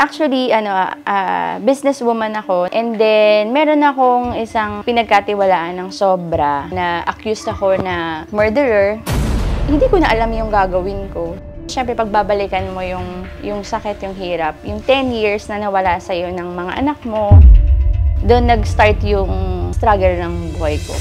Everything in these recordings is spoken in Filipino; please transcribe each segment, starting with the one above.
Actually, businesswoman ako. And then, meron akong isang pinagkatiwalaan ng sobra na accused ako na murderer. Hindi ko na alam yung gagawin ko. Siyempre, pagbabalikan mo yung sakit, yung hirap, yung 10 years na nawala sa'yo ng mga anak mo, doon nag-start yung struggle ng buhay ko.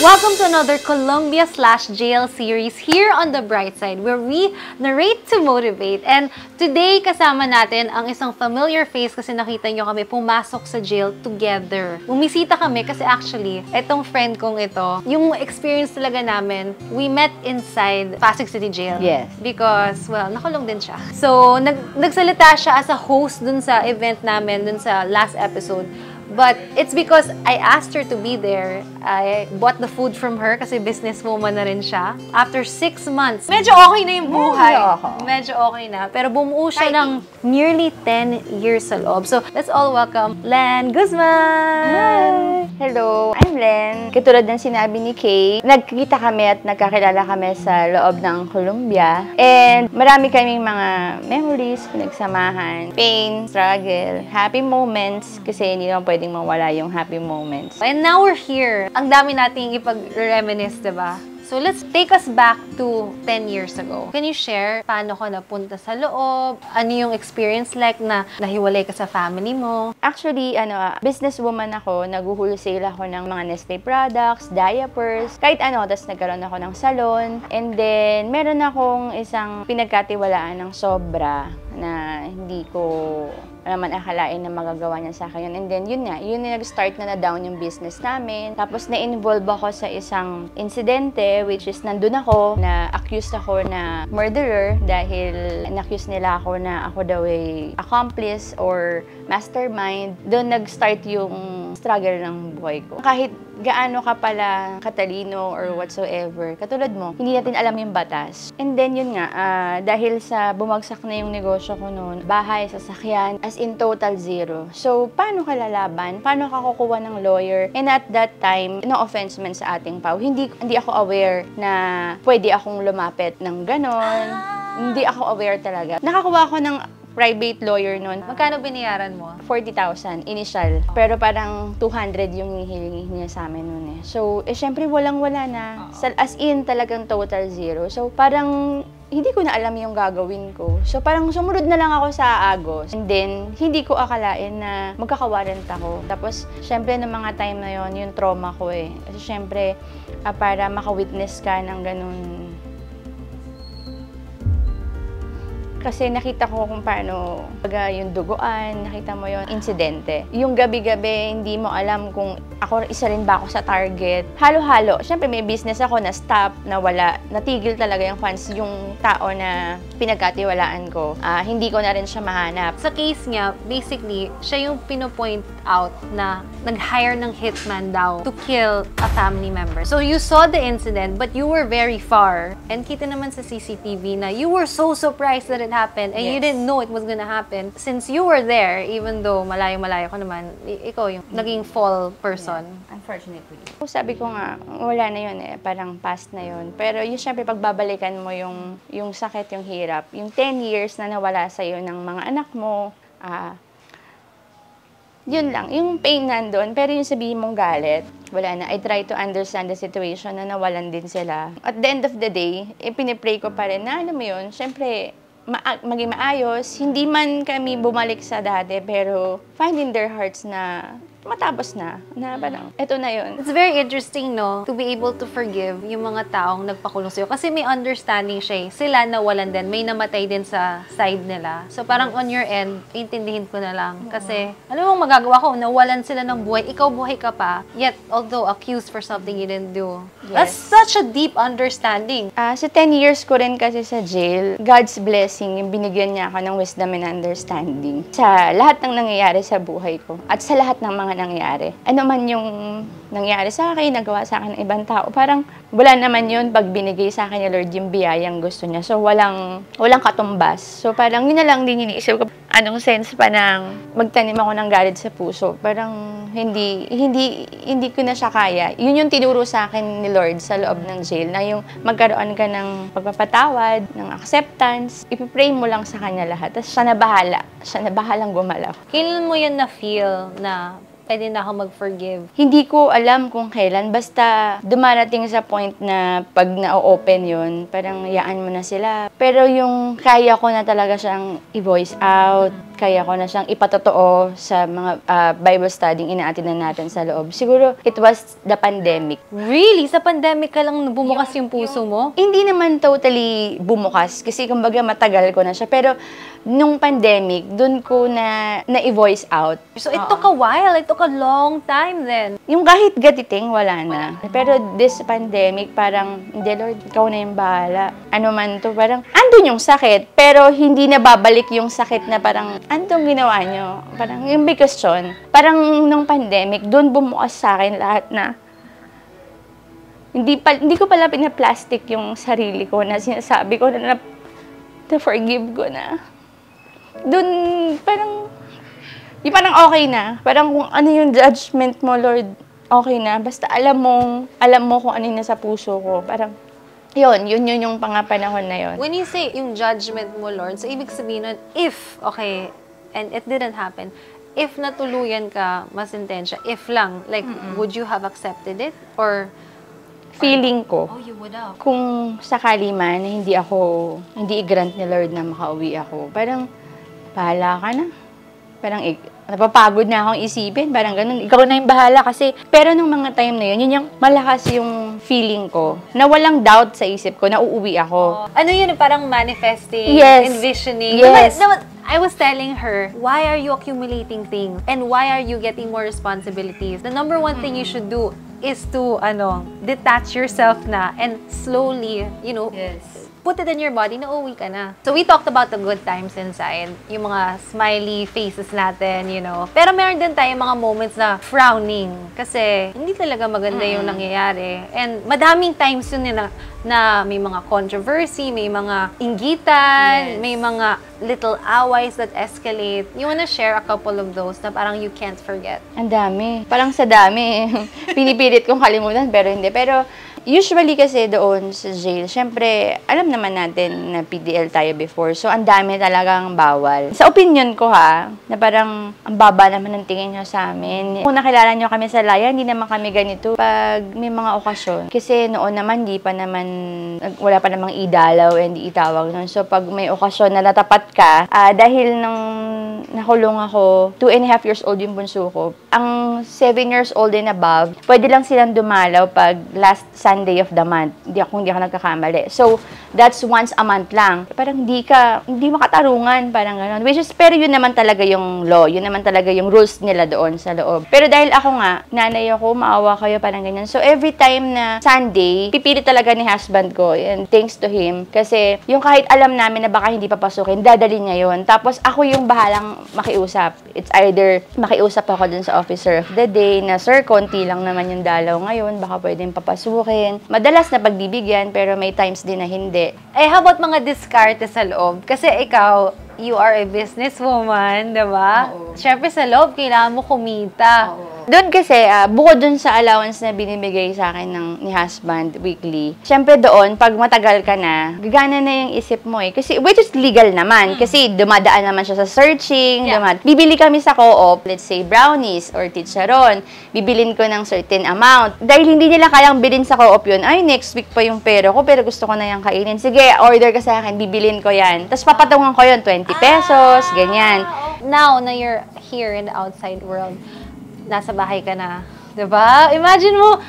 Welcome to another Columbia/Jail series here on The Bright Side, where we narrate to motivate. And today, kasama natin ang isang familiar face kasi nakita nyo kami pumasok sa jail together. Bumisita kami kasi actually, etong friend kong ito, yung experience talaga namin, we met inside Pasig City Jail. Yes. Because, well, nakulong din siya. So, nagsalita siya as a host dun sa event namin, dun sa last episode. But it's because I asked her to be there. I bought the food from her kasi businesswoman na rin siya. After 6 months, medyo okay na yung buhay. Medyo okay na. Pero bumuo siya ng nearly 10 years sa loob. So, let's all welcome Len Guzman! Hi! Hello, I'm Len. Katulad ng sinabi ni Kay, nagkikita kami at nagkakilala kami sa loob ng Columbia. And marami kaming mga memories, pinagsamahan, pain, struggle, happy moments, kasi hindi naman pwedeng mawala yung happy moments. And now we're here. Ang dami nating ipag-reminisce, diba? So let's take us back to 10 years ago. Can you share paano ka napunta sa loob? Ano yung experience like na nahiwalay ka sa family mo? Actually, businesswoman ako. Nag-wholesale ako ng mga Nestle products, diapers, kahit ano. Tapos nagkaroon ako ng salon. And then, meron akong isang pinagkatiwalaan ng sobra na hindi ko naman akalain na magagawa niya sa akin yun. And then, yun yung nag-start na na-down yung business namin. Tapos, na-involve ako sa isang insidente, which is nandun ako, na-accused ako na murderer dahil na-accuse nila ako na ako daw ay accomplice or mastermind. Doon nag-start yung struggle ng buhay ko. Kahit gaano ka pala katalino or whatsoever, katulad mo, hindi natin alam yung batas. And then, yun nga, dahil sa bumagsak na yung negosyo ko noon, bahay, sasakyan, as in total zero. So, paano ka lalaban? Paano ka kukuha ng lawyer? And at that time, no offense man sa ating pao, hindi ako aware na pwede akong lumapit ng ganon. Hindi ako aware talaga. Nakakuha ako ng private lawyer noon. Magkano binayaran mo? 40,000 initial. Pero parang 200 yung hihilingi niya sa amin noon eh. So, syempre walang-wala na. As in, talagang total zero. So, parang hindi ko na alam yung gagawin ko. So, parang sumunod na lang ako sa Agos. And then, hindi ko akalain na magkakawarrant ako. Tapos, syempre, ng mga time na yon yung trauma ko eh. Kasi syempre, para maka-witness ka ng ganun. Kasi nakita ko kung paano yung duguan, nakita mo yung insidente. Yung gabi-gabi, hindi mo alam kung ako isa rin ba ako sa target. Halo-halo. Siyempre may business ako na stop, na wala, natigil talaga yung funds, yung tao na pinagkatiwalaan ko. Hindi ko na rin siya mahanap. Sa case niya, basically, siya yung pinopoint out na nag-hire ng hitman daw to kill a family member. So you saw the incident, but you were very far. And kita naman sa CCTV na you were so surprised that it happened and you didn't know it was gonna happen. Since you were there, even though malayo-malayo ko naman, ikaw yung naging fall person. Yeah, unfortunately. Sabi ko nga, wala na yun eh. Parang past na yun. Pero yung syempre pagbabalikan mo yung sakit, yung hirap, yung 10 years na nawala sa'yo ng mga anak mo, yun lang. Yung pain nandun, pero yung sabihin mong galit, wala na. I try to understand the situation na nawalan din sila. At the end of the day, pinipray ko pa rin na, alam mo yun, syempre, maging maayos. Hindi man kami bumalik sa dati, pero find in their hearts na matapos na parang, eto na yun. It's very interesting, no? To be able to forgive yung mga taong nagpakulong sa'yo. Kasi may understanding siya eh. Sila nawalan din. May namatay din sa side nila. So parang on your end, intindihin ko na lang. Kasi, alam mo magagawa ko, nawalan sila ng buhay. Ikaw buhay ka pa. Yet, although accused for something you didn't do. Yes. That's such a deep understanding. Sa 10 years ko rin kasi sa jail, God's blessing, yung binigyan niya ako ng wisdom and understanding. Sa lahat ng nangyayari sa buhay ko. At sa lahat ng mga nangyayari. Ano man yung nangyari sa akin, nagawa sa akin ng ibang tao. Parang wala naman yun pag binigay sa akin ni Lord yung biyayang gusto niya. So, walang katumbas. So, parang yun na lang din iniisip ko. Anong sense pa ng magtanim ako ng galit sa puso? Parang hindi ko na siya kaya. Yun yung tinuro sa akin ni Lord sa loob ng jail, na yung magkaroon ka ng pagpapatawad, ng acceptance, ipipray mo lang sa kanya lahat. Tapos siya na bahala. Siya na bahalang gumalaw. Kailan mo yan na-feel na pwede na ako mag-forgive? Hindi ko alam kung kailan. Basta dumarating sa point na pag na-open yun, parang yaan mo na sila. Pero yung kaya ko na talaga siyang i-voice out, kaya ko na siyang ipatotoo sa mga Bible studying inaatinan natin sa loob. Siguro, it was the pandemic. Really? Sa pandemic ka lang bumukas yung puso mo? Hindi naman totally bumukas kasi kumbaga matagal ko na siya. Pero nung pandemic, dun ko na i-voice out. So it took a while. It took a long time then. Yung kahit gatiting, wala na. Pero this pandemic, parang, hindi Lord, ikaw na yung bahala. Ano man to, parang, andun yung sakit, pero hindi na babalik yung sakit na parang, andun ginawa nyo. Parang, yung big question. Parang nung pandemic, dun bumukas sa akin lahat na, hindi ko pala pinaplastic yung sarili ko na sinasabi ko na forgive ko na. Doon, parang okay na. Parang kung ano yung judgment mo, Lord, okay na. Basta alam mo kung ano yung nasa puso ko. Parang, yun yung pangapanahon na yun. When you say yung judgment mo, Lord, so ibig sabihin nun, if, okay, and it didn't happen, if natuluyan ka, masintensya, if lang, like, would you have accepted it? Or, feeling ko, you would have. Kung sakali man, hindi i-grant ni Lord na makauwi ako, parang, bahala ka na. Parang, napapagod na akong isipin, parang ganun. Ikaw na yung bahala kasi, pero nung mga time na yun yung malakas yung feeling ko, na walang doubt sa isip ko, na uuwi ako. Ano yun, parang manifesting, Yes. envisioning. Yes. I was telling her, why are you accumulating things? And why are you getting more responsibilities? The number one thing you should do is to, detach yourself na and slowly, put it in your body na uwi ka na. So we talked about the good times inside, yung mga smiley faces natin, Pero meron din tayong mga moments na frowning kasi hindi talaga maganda yung nangyayari. And madaming times yun na may mga controversy, may mga inggitan, may mga little aways that escalate. You wanna share a couple of those na parang you can't forget? Ang dami. Parang sa dami. Pinipilit kong kalimutan, pero hindi. Pero usually kasi doon sa jail, syempre, alam naman natin na PDL tayo before. So, ang dami talagang bawal. Sa opinion ko na parang ang baba naman ng tingin nyo sa amin. Kung nakilala nyo kami sa Laya, hindi naman kami ganito pag may mga okasyon. Kasi noon naman, wala pa namang idalaw and itawag nun. So, pag may okasyon na natapat ka, dahil nung nakulong ako, 2.5 years old yung bunso ko, ang 7 years old and above, pwede lang silang dumalaw pag last Sunday of the month. Hindi ako nagkakamali. So, that's once a month lang. Parang hindi makatarungan, parang gano'n. Which is, pero yun naman talaga yung law. Yun naman talaga yung rules nila doon sa loob. Pero dahil ako nga, nanay ako, maawa kayo, parang ganyan. So, every time na Sunday, pipilit talaga ni husband ko. And thanks to him. Kasi, yung kahit alam namin na baka hindi papasukin, dadalhin niya yun. Tapos, ako yung bahalang makiusap. It's either makiusap ako dun sa officer of the day na, sir, konti lang naman yung dalaw ngayon. Baka pwedeng papasukin. Madalas na pagbibigyan, pero may times din na hindi. How about mga diskarte sa loob? Kasi ikaw, you are a businesswoman, diba? Oo. Siyempre sa loob, kailangan mo kumita. Oo. Doon kasi, bukod doon sa allowance na binibigay sa akin ni husband weekly, syempre doon, pag matagal ka na, gagana na yung isip mo Kasi, which is legal naman. Kasi dumadaan naman siya sa searching. Yeah. Bibili kami sa co-op, let's say brownies or chicharon. Bibilin ko ng certain amount. Dahil hindi nila kayang bilhin sa co-op yun, ay, next week pa yung pera ko, pero gusto ko na yung kainin. Sige, order ka sa akin, bibilin ko yan. Tapos papatungan ko yun, 20 pesos, ganyan. Now na you're here in the outside world, nasa bahay ka na, diba? Imagine mo,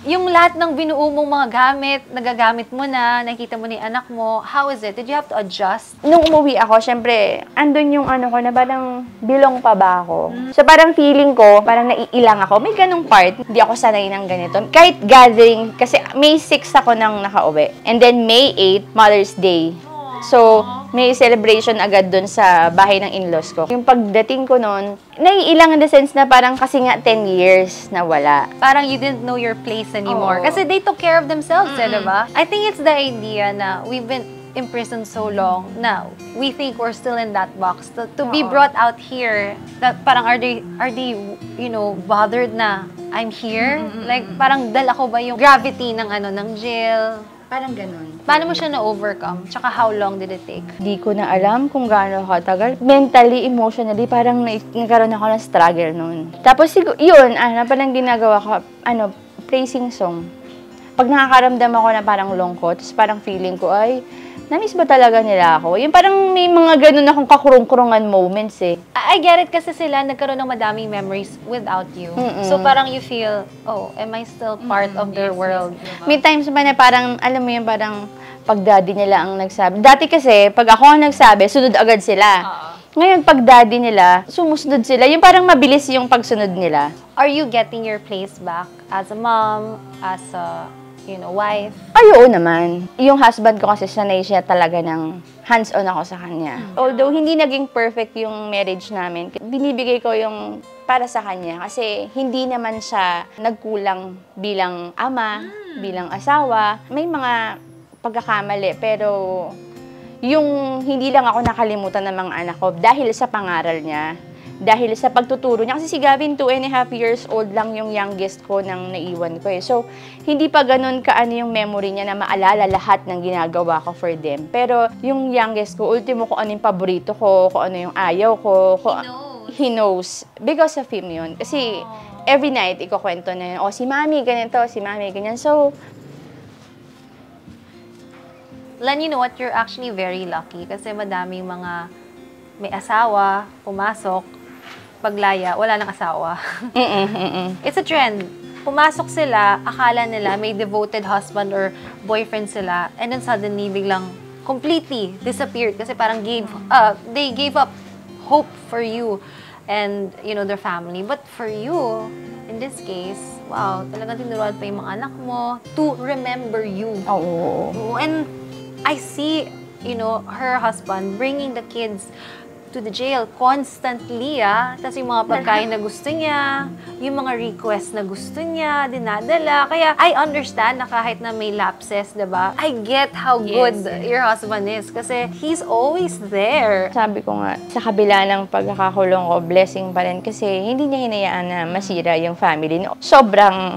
yung lahat ng binuo mong mga gamit, nagagamit mo na, nakikita mo ni anak mo, how is it? Did you have to adjust? Nung umuwi ako, syempre, andun yung ko na parang bilong pa ba ako. So parang feeling ko, parang naiilang ako. May ganung part, hindi ako sanay ng ganito. Kahit gathering, kasi May 6 ako nang nakauwi. And then May 8, Mother's Day. So, may celebration agad dun sa bahay ng in-laws ko. Yung pagdating ko nun, naiilang in the sense na parang kasi nga 10 years na wala. Parang you didn't know your place anymore. Oo. Kasi they took care of themselves, diba? I think it's the idea na we've been imprisoned so long na we think we're still in that box. To be brought out here, that parang are they bothered na I'm here? Like, parang dala ko ba yung gravity ng jail? Parang ganun. Paano mo siya na-overcome? Tsaka how long did it take? Di ko na alam kung gaano katagal. Mentally, emotionally, parang nagkaroon ako ng struggle noon. Tapos yun, parang ginagawa ko, praising song. Pag nakakaramdam ako na parang lungkot, tapos parang feeling ko, ay, na-miss ba talaga nila ako? Yung parang may mga ganun akong kakurung-kurungan moments eh. I get it kasi sila nagkaroon ng madaming memories without you. So parang you feel, oh, am I still part of their world? May times ba na parang, alam mo yun, parang pag daddy nila ang nagsabi. Dati kasi, pag ako ang nagsabi, sunod agad sila. Ngayon, pag daddy nila, sumusunod sila. Yung parang mabilis yung pagsunod nila. Are you getting your place back as a mom, as a wife? Ay, oo naman. Yung husband ko kasi sanay siya talaga ng hands-on ako sa kanya. Although hindi naging perfect yung marriage namin, binibigay ko yung para sa kanya kasi hindi naman siya nagkulang bilang ama, bilang asawa. May mga pagkakamali pero yung hindi lang ako nakalimutan ng mga anak ko dahil sa pangaral niya. Dahil sa pagtuturo niya. Kasi si Gavin, 2.5 years old lang yung youngest ko nang naiwan ko eh. So, hindi pa ganun kaano yung memory niya na maalala lahat ng ginagawa ko for them. Pero yung youngest ko, ultimo kung ano yung paborito ko, kung ano yung ayaw ko. He knows. Because of him yun. Kasi every night, ikukwento na yun, si mami ganito, si mami ganyan. So, Len, you know what? You're actually very lucky kasi madaming mga may asawa, pumasok, paglaya, wala nang asawa. It's a trend. Pumasok sila, akala nila may devoted husband or boyfriend sila, and then suddenly biglang completely disappeared kasi parang they gave up hope for you and their family. But for you, in this case, wow, talagang tinuruan pa yung mga anak mo to remember you. Oo. And I see, her husband bringing the kids to the jail constantly, Tapos yung mga pagkain na gusto niya, yung mga request na gusto niya, dinadala. Kaya I understand na kahit na may lapses, diba? I get how good your husband is kasi he's always there. Sabi ko nga, sa kabila ng pagkakakulong ko, blessing pa rin kasi hindi niya hinayaan na masira yung family. Sobrang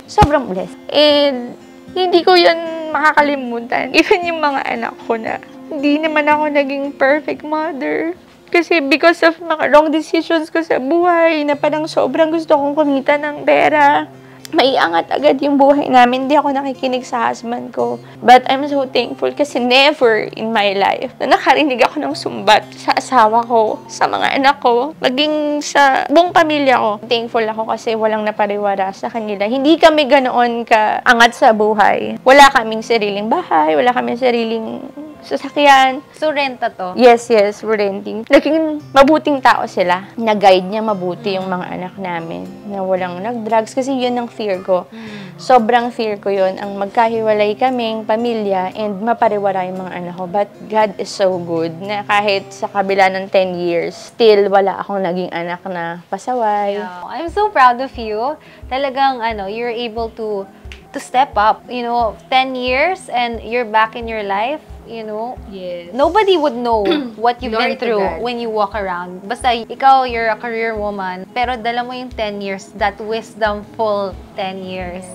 blessed. And hindi ko yun makakalimutan. Even yung mga anak ko na hindi naman ako naging perfect mother. Kasi because of mga wrong decisions ko sa buhay, na parang sobrang gusto kong kumita ng pera. Maiangat agad yung buhay namin. Hindi ako nakikinig sa husband ko. But I'm so thankful kasi never in my life na nakarinig ako ng sumbat sa asawa ko, sa mga anak ko, maging sa buong pamilya ko. Thankful ako kasi walang napariwara sa kanila. Hindi kami ganoon kaangat sa buhay. Wala kaming sariling bahay, wala kaming sariling sasakyan. So, renta to? Yes, we're renting. Naging mabuting tao sila. Nag-guide niya mabuti yung mga anak namin na walang nag-drugs kasi yun ang fear ko. Sobrang fear ko yun, ang magkahiwalay kaming pamilya and mapariwara yung mga anak ko. But God is so good na kahit sa kabila ng 10 years, still wala akong naging anak na pasaway. I'm so proud of you. Talagang, you're able to step up. 10 years and you're back in your life. Yes. Nobody would know what you've Glory been through to God. when you walk around. Basta ikaw, you're a career woman, pero dala mo yung 10 years, that wisdomful 10 years.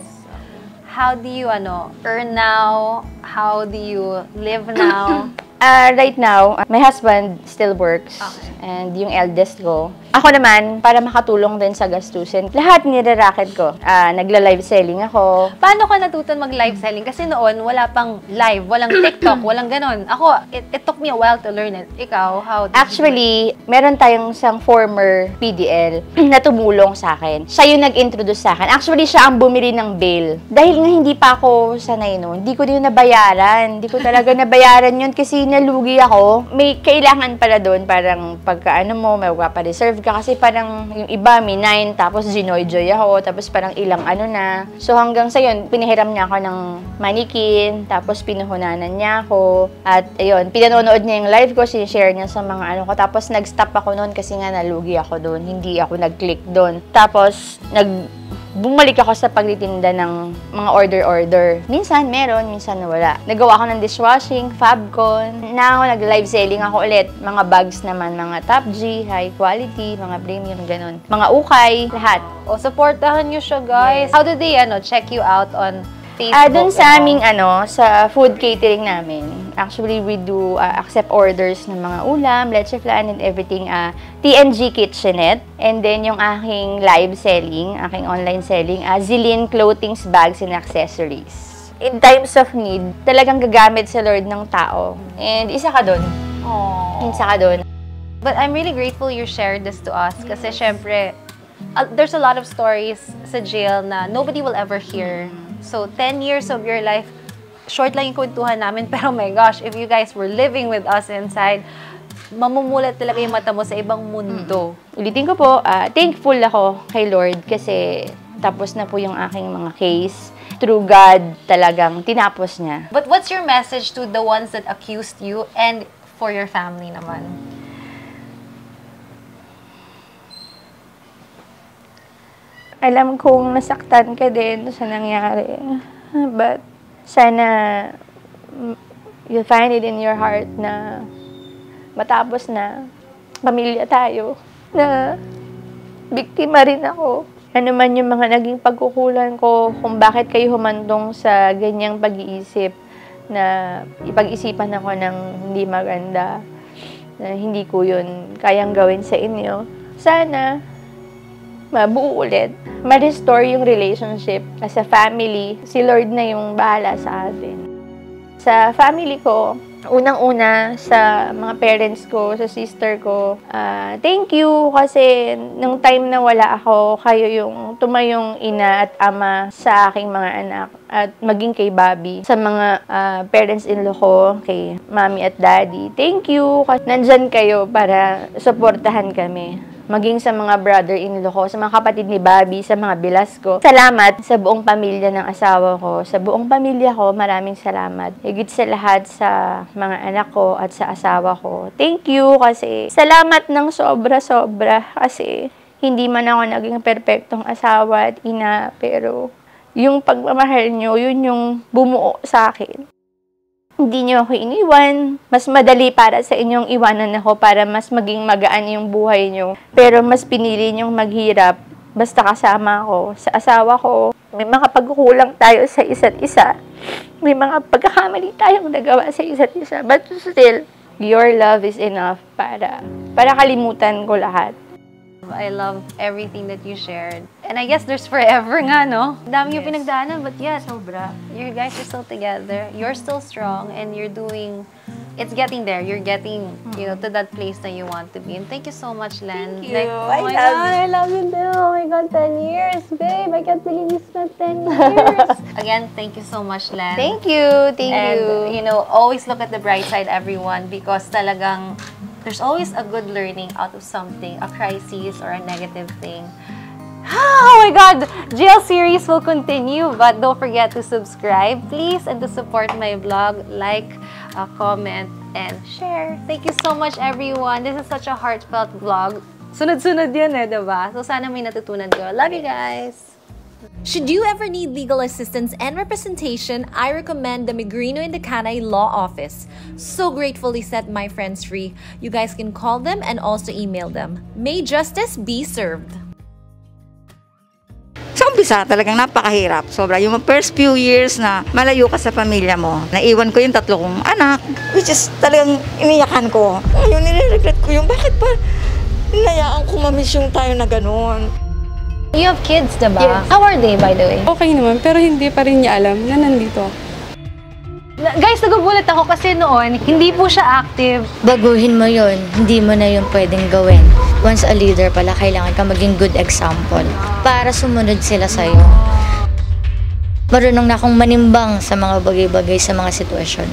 How do you earn now? How do you live now? Right now, my husband still works. Okay. And yung eldest ko. Ako naman, para makatulong din sa gastusin, lahat nire-racket ko. Nagla-live selling ako. Paano ka natutunan mag-live selling? Kasi noon, wala pang live, walang TikTok, walang ganon. Ako, it took me a while to learn it. Ikaw, how did Actually, meron tayong isang former PDL na tumulong sa akin. Siya yung nag-introduce sa akin. Actually, siya ang bumili ng bail. Dahil nga hindi pa ako sanay noon, hindi ko din nabayaran. Hindi ko talaga nabayaran yun kasi nalugi ako. May kailangan pala doon, parang pagka may magpapareserve 12 ka kasi parang yung iba may 9 tapos Ginoy-Joy ako tapos parang ilang ano na. So hanggang sa yun, pinahiram niya ako ng manikin tapos pinuhunanan niya ako at ayun, pinanonood niya yung live ko, sinishare niya sa mga ano ko tapos nag-stop ako noon kasi nga nalugi ako doon, hindi ako nag-click doon. Tapos bumalik ako sa pagtitinda ng mga order-order. Minsan meron, minsan wala. Nagawa ako ng dishwashing, Fabcon. Now, nag-live selling ako ulit. Mga bags naman, mga Top G, high quality, mga premium, ganun. Mga ukay, lahat. O, supportahan nyo siya, guys. How do they, check you out on Facebook? Dun sa aming, sa food catering namin. Actually, we do accept orders ng mga ulam, leche flan, and everything. TNG Kitchenette. And then, yung aking live selling, aking online selling, Zilin Clothings, Bags, and Accessories. In times of need, talagang gagamit sa Lord ng tao. And isa ka dun. Aww. Isa ka dun. But I'm really grateful you shared this to us. Kasi, syempre, there's a lot of stories sa jail na nobody will ever hear. So, 10 years of your life, short lang yung kwentuhan namin. Pero, my gosh, if you guys were living with us inside, mamumulat talaga yung mata mo sa ibang mundo. Ulitin ko po, thankful ako kay Lord kasi tapos na po yung aking mga case. Through God, talagang tinapos niya. But what's your message to the ones that accused you and for your family naman? Alam kong nasaktan ka din sa nangyari. But sana you find it in your heart na matapos na pamilya tayo, na biktima rin ako. Ano man yung mga naging pagkukulang ko, kung bakit kayo humantong sa ganyang pag-iisip na ipag-isipan ako ng hindi maganda, na hindi ko yun kayang gawin sa inyo. Sana mabuo ulit, ma-restore yung relationship as a family. Si Lord na yung bahala sa atin. Sa family ko, unang-una sa mga parents ko, sa sister ko, thank you kasi nung time na wala ako, kayo yung tumayong ina at ama sa aking mga anak at maging kay Bobby. Sa mga parents-in-law ko, kay mommy at daddy, thank you kasi nandyan kayo para suportahan kami. Maging sa mga brother-in-law ko, sa mga kapatid ni Bobby, sa mga bilas ko. Salamat sa buong pamilya ng asawa ko. Sa buong pamilya ko, maraming salamat. Higit sa lahat sa mga anak ko at sa asawa ko. Thank you kasi salamat ng sobra-sobra kasi hindi man ako naging perpektong asawa at ina, pero yung pagmamahal nyo, yun yung bumuo sa akin. Hindi niyo ako iniwan. Mas madali para sa inyong iwanan ako para mas maging magaan yung buhay niyo. Pero mas pinili niyong maghirap basta kasama ako. Sa asawa ko, may mga pagkukulang tayo sa isa't isa. May mga pagkakamali tayong nagawa sa isa't isa. But still, your love is enough para kalimutan ko lahat. I love everything that you shared. And I guess there's forever nga, no? Dami yung pinagdaanan, but yeah, sobra. You guys are still together. You're still strong, and you're doing, it's getting there. You're getting, to that place that you want to be. And thank you so much, Len. Thank you. I love you too. Oh my God, 10 years, babe. I can't believe it's not 10 years. Again, thank you so much, Len. Thank you. Thank you. And, always look at the bright side, everyone, because talagang, there's always a good learning out of something, a crisis or a negative thing. Oh my God! Jail series will continue, but don't forget to subscribe, please, and to support my vlog, like, comment, and share. Thank you so much, everyone. This is such a heartfelt vlog. Sunod-sunod yun diba? So sana may natutunan ko. Love you guys! Should you ever need legal assistance and representation, I recommend the Migrino and Decanay Law Office. So gratefully set my friends free. You guys can call them and also email them. May justice be served. Sa umpisa, talagang napakahirap. Sobra. Yung first few years na malayo ka sa pamilya mo, naiwan ko yung 3 kong anak, which is talagang iniyakan ko. Ngayon, nire-regret ko yung bakit pa hinayaan ko mamiss yung tayo na gano'n. You have kids, diba? Yes. How are they, by the way? Okay naman, pero hindi pa rin niya alam na nandito. Guys, nagugulat ako kasi noon, hindi po siya active. Baguhin mo yun, hindi mo na yun pwedeng gawin. Once a leader pala, kailangan ka maging good example para sumunod sila sa'yo. Marunong na akong manimbang sa mga bagay-bagay sa mga sitwasyon.